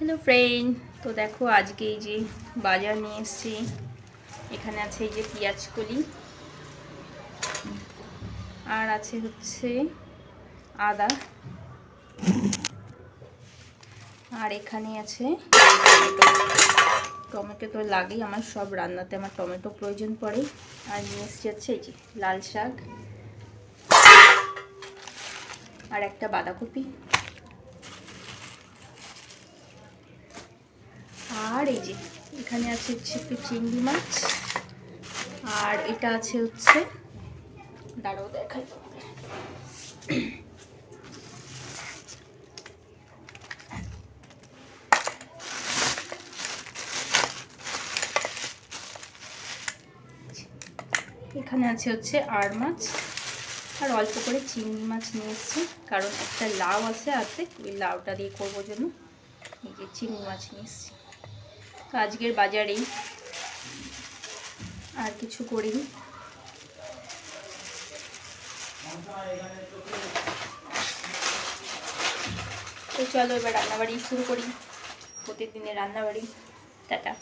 Hello friend, তো দেখো আজকে এই যে বাজার নিয়ে এসেছি। এখানে আছে এই যে পেঁয়াজ কলি, আর আছে হচ্ছে আদা, আর এখানে আছে টমেটো। তো লাগেই আমার সব রান্নাতে, আমার টমেটো প্রয়োজন পড়ে। আর নিয়ে এসেছি হচ্ছে এই যে লাল শাক, আর একটা বাঁধাকপি, আর এই যে এখানে আছে হচ্ছে একটু চিংড়ি মাছ, আর এটা আছে হচ্ছে দাঁড়াও দেখাই তোমাদের। এখানে আছে হচ্ছে আর মাছ, আর অল্প করে চিংড়ি মাছ নিয়ে এসেছি, কারণ একটা লাউ আছে হাতে, ওই লাউটা দিয়ে করবো জন্য এই যে চিংড়ি মাছ নিয়ে এসেছি। তো আজকের বাজারেই, আর কিছু করিনি। তো চলো এবার রান্নাবাড়ি শুরু করি, প্রতিদিনের রান্নাবাড়ি। টাটা।